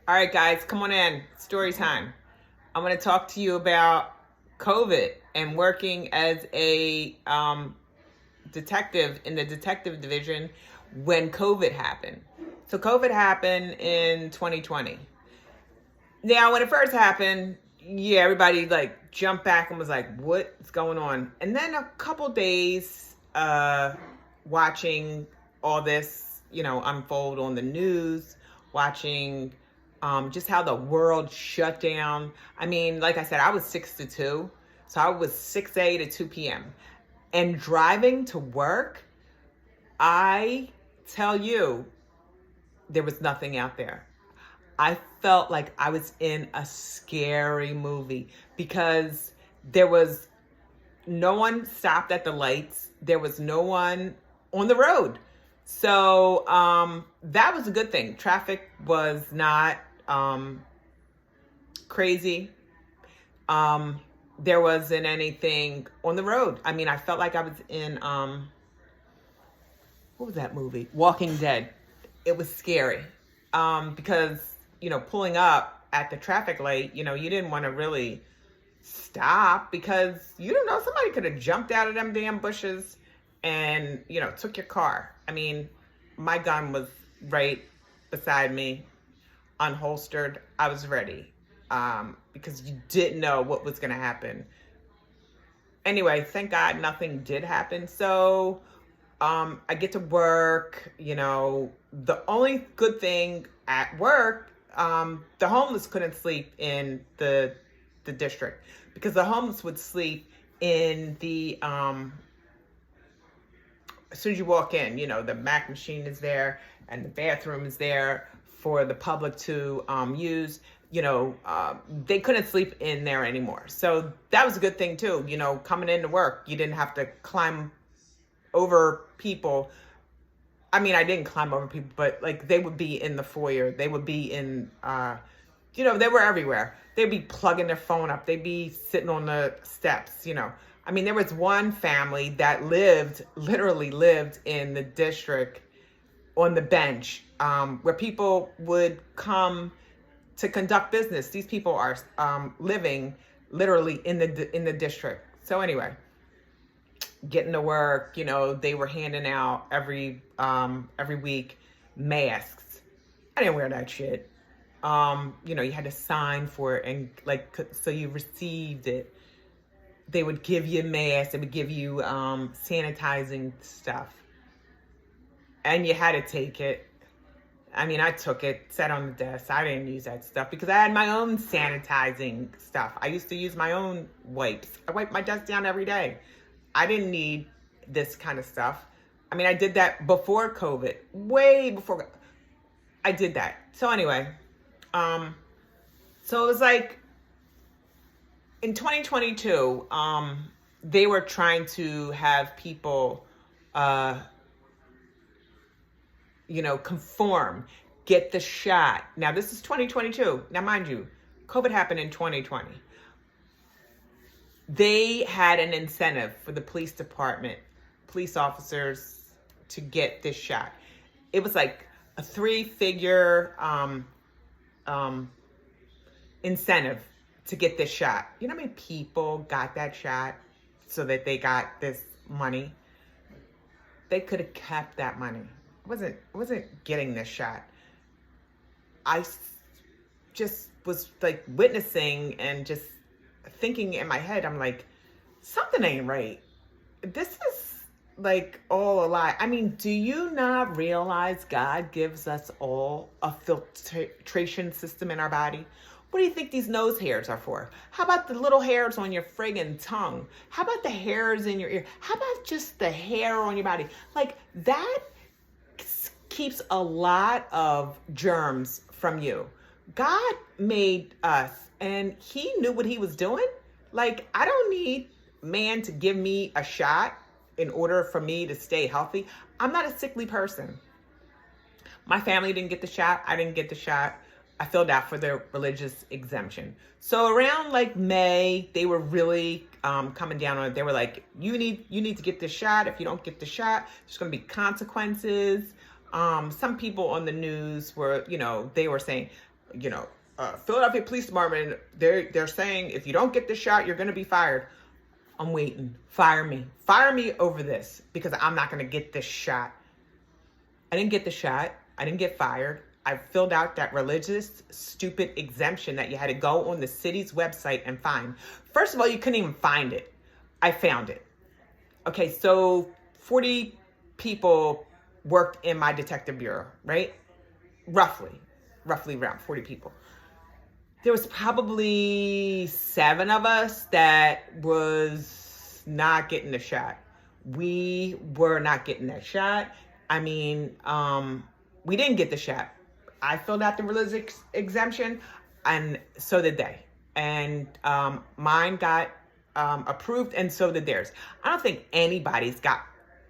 All right, guys, come on in. Story time. I'm going to talk to you about COVID and working as a detective in the detective division when COVID happened. So, COVID happened in 2020. Now, when it first happened, yeah, everybody like jumped back and was like, what's going on? And then a couple days watching all this, unfold on the news, watching just how the world shut down. I mean, like I said, I was 6 to 2. So I was 6 a to 2 p.m. And driving to work, I tell you, there was nothing out there. I felt like I was in a scary movie because there was no one stopped at the lights. There was no one on the road. So that was a good thing. Traffic was not crazy. There wasn't anything on the road. I mean, I felt like I was in, what was that movie? Walking Dead. It was scary because, pulling up at the traffic light, you didn't want to really stop because you don't know, somebody could have jumped out of them damn bushes and took your car. I mean, my gun was right beside me, unholstered. I was ready because you didn't know what was going to happen. Anyway, thank God nothing did happen. So I get to work. The only good thing at work, the homeless couldn't sleep in the district because the homeless would sleep in the as soon as you walk in, the Mac machine is there and the bathroom is there for the public to use. They couldn't sleep in there anymore. So that was a good thing too. Coming into work, you didn't have to climb over people. I mean, I didn't climb over people, but like they would be in the foyer. They would be in, they were everywhere. They'd be plugging their phone up. They'd be sitting on the steps, I mean, there was one family that literally lived in the district on the bench where people would come to conduct business. These people are living literally in the district. So anyway, getting to work, they were handing out every week masks. I didn't wear that shit. You had to sign for it and so you received it. They would give you masks. They would give you sanitizing stuff. And you had to take it. I mean, I took it, sat on the desk. I didn't use that stuff because I had my own sanitizing stuff. I used to use my own wipes. I wipe my desk down every day. I didn't need this kind of stuff. I mean, I did that before COVID, way before I did that. So anyway, so it was like in 2022, they were trying to have people, conform, get the shot. Now, this is 2022. Now, mind you, COVID happened in 2020. They had an incentive for the police department, police officers to get this shot. It was like a 3-figure incentive to get this shot. You know how many people got that shot so that they got this money? They could have kept that money. I wasn't getting this shot. I just was like witnessing and just thinking in my head, I'm like, something ain't right. This is like all a lie. I mean, do you not realize God gives us all a filtration system in our body? What do you think these nose hairs are for? How about the little hairs on your friggin' tongue? How about the hairs in your ear? How about just the hair on your body? Like that keeps a lot of germs from you. God made us and he knew what he was doing. Like, I don't need man to give me a shot in order for me to stay healthy. I'm not a sickly person. My family didn't get the shot. I didn't get the shot. I filled out for the religious exemption. So around like May, they were really coming down on it. They were like, you need to get this shot. If you don't get the shot, there's going to be consequences. Some people on the news were, they were saying, Philadelphia Police Department, they're saying if you don't get the shot, you're going to be fired. I'm waiting. Fire me. Fire me over this because I'm not going to get this shot. I didn't get the shot. I didn't get fired. I filled out that religious, stupid exemption that you had to go on the city's website and find. First of all, you couldn't even find it. I found it. Okay, so 40 people worked in my detective bureau, right? Roughly around 40 people. There was probably 7 of us that was not getting the shot. We were not getting that shot. I mean, we didn't get the shot. I filled out the religious exemption, and so did they. And mine got approved, and so did theirs. I don't think anybody's got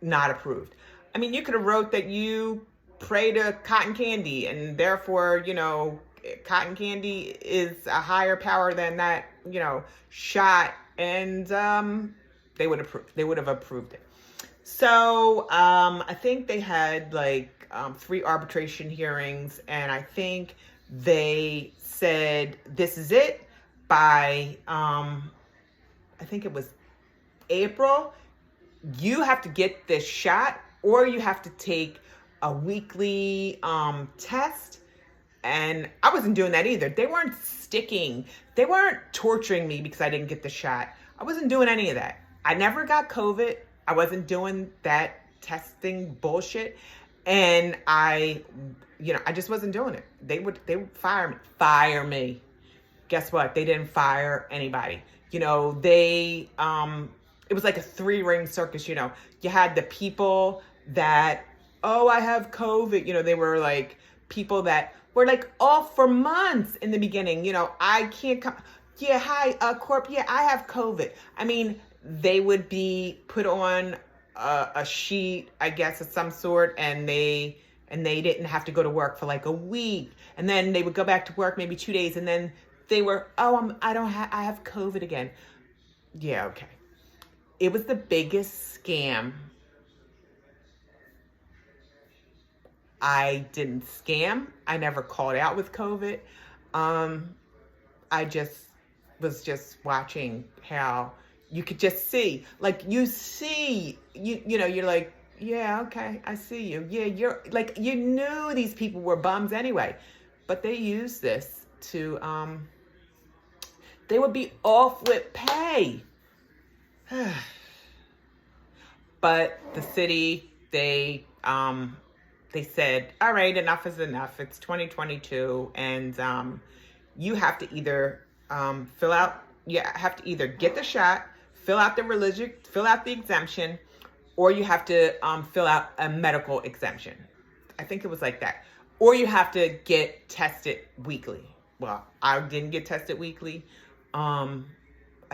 not approved. I mean, you could have wrote that you pray to cotton candy, and therefore, cotton candy is a higher power than that, shot, and they would have approved it. So I think they had 3 arbitration hearings, and I think they said this is it by I think it was April. You have to get this shot, or you have to take a weekly test. And I wasn't doing that either. They weren't torturing me because I didn't get the shot. I wasn't doing any of that. I never got COVID. I wasn't doing that testing bullshit. And I just wasn't doing it. They would fire me. Guess what? They didn't fire anybody. It was like a 3-ring circus. You had the people that, oh, I have COVID. They were like people that were off for months in the beginning. I can't come. Yeah, hi, Corp. Yeah, I have COVID. I mean, they would be put on a sheet, I guess, of some sort, and they didn't have to go to work for a week, and then they would go back to work maybe 2 days, and then they were, oh, I have COVID again. Yeah, okay. It was the biggest scam. I didn't scam. I never called out with COVID. I just was watching how you could just see, you're like, yeah, okay, I see you. Yeah, you're you knew these people were bums anyway, but they used this to, they would be off with pay. But the city, they said, all right, enough is enough. It's 2022, and you have to either get the shot, fill out the exemption, or you have to fill out a medical exemption. I think it was like that. Or you have to get tested weekly. Well, I didn't get tested weekly. I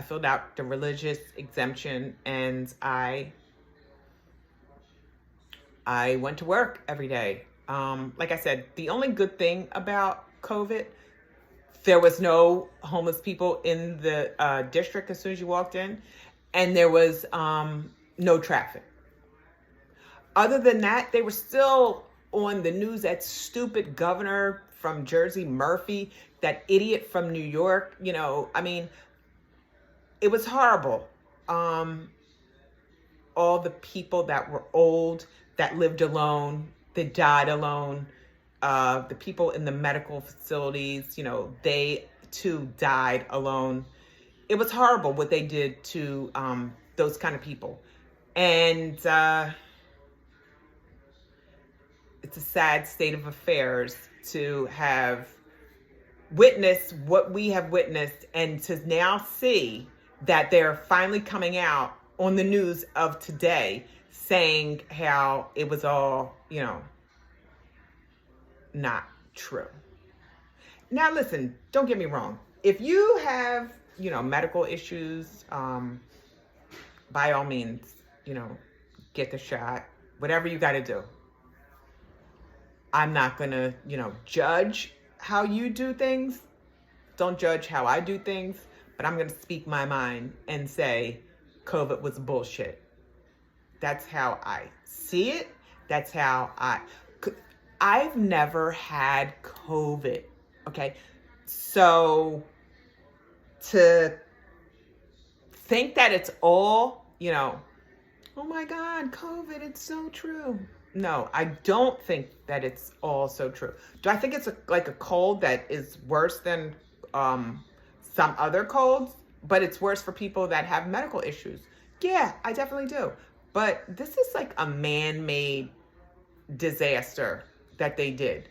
filled out the religious exemption, and I went to work every day. Like I said, the only good thing about COVID, there was no homeless people in the district as soon as you walked in, and there was no traffic. Other than that, they were still on the news. That stupid governor from Jersey, Murphy, that idiot from New York, I mean, it was horrible. All the people that were old, that lived alone, that died alone, the people in the medical facilities, they too died alone. It was horrible what they did to those kind of people. And it's a sad state of affairs to have witnessed what we have witnessed, and to now see that they're finally coming out on the news of today saying how it was all, not true. Now, listen, don't get me wrong. If you have, medical issues, by all means, get the shot, whatever you got to do. I'm not going to, judge how you do things. Don't judge how I do things, but I'm going to speak my mind and say COVID was bullshit. That's how I see it. That's how I've never had COVID, Okay. So to think that it's all, oh my God, COVID, it's so true. No, I don't think that it's all so true. Do I think it's like a cold that is worse than some other colds, but it's worse for people that have medical issues? Yeah, I definitely do. But this is like a man-made disaster that they did.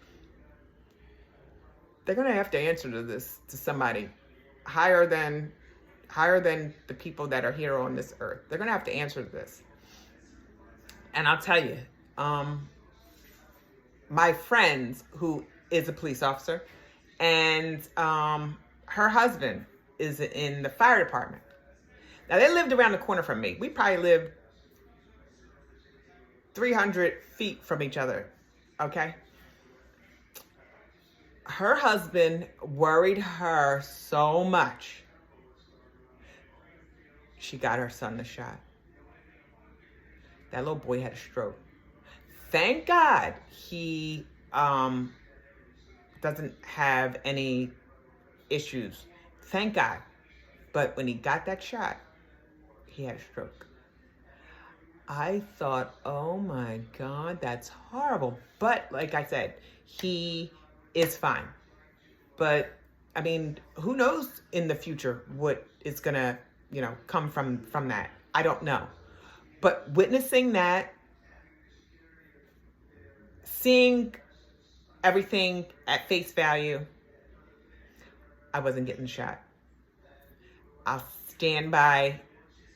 They're gonna have to answer to this, to somebody higher than the people that are here on this earth. They're gonna have to answer to this. And I'll tell you, my friend who is a police officer, and her husband is in the fire department. Now, they lived around the corner from me. We probably lived 300 feet from each other, okay? Her husband worried her so much, she got her son the shot. That little boy had a stroke. Thank God he doesn't have any issues. Thank God. But when he got that shot, he had a stroke. I thought, oh my God, that's horrible. But like I said, he is fine. But I mean, who knows in the future what is gonna, come from that? I don't know. But witnessing that, seeing everything at face value, I wasn't getting shot. I'll stand by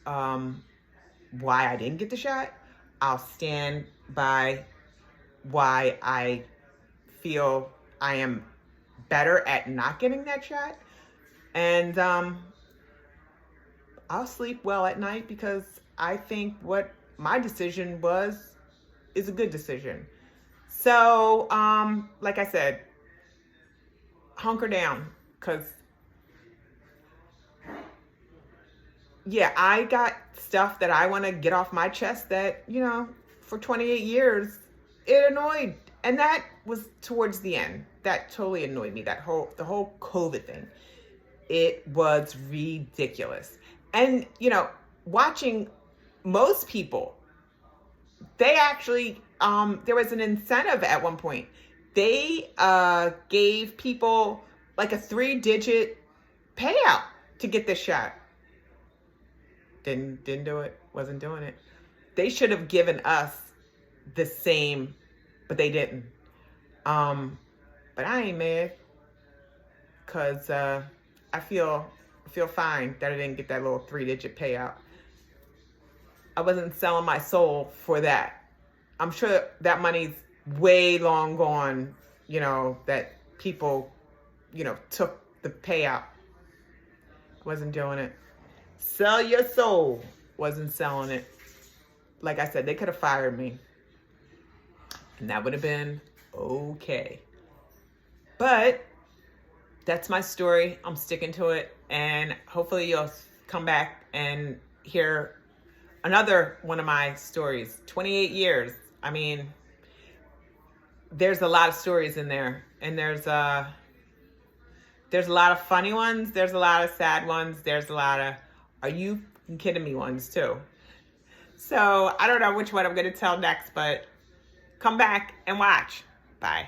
why I didn't get the shot. I'll stand by why I feel I am better at not getting that shot. And I'll sleep well at night because I think what my decision was is a good decision. So, like I said, hunker down, because yeah, I got stuff that I want to get off my chest that, for 28 years, it annoyed. And that was towards the end. That totally annoyed me, the whole COVID thing. It was ridiculous. And, watching most people, they actually, there was an incentive at one point. They gave people like a 3-digit payout to get this shot. Didn't do it. Wasn't doing it. They should have given us the same, but they didn't. But I ain't mad, because I feel fine that I didn't get that little 3-digit payout. I wasn't selling my soul for that. I'm sure that money's way long gone, that people, took the payout. Wasn't doing it. Sell your soul. Wasn't selling it. Like I said, they could have fired me. And that would have been okay. But that's my story. I'm sticking to it. And hopefully you'll come back and hear another one of my stories. 28 years. I mean, there's a lot of stories in there. And there's a lot of funny ones. There's a lot of sad ones. There's a lot of, are you kidding me ones too. So I don't know which one I'm going to tell next, but come back and watch. Bye.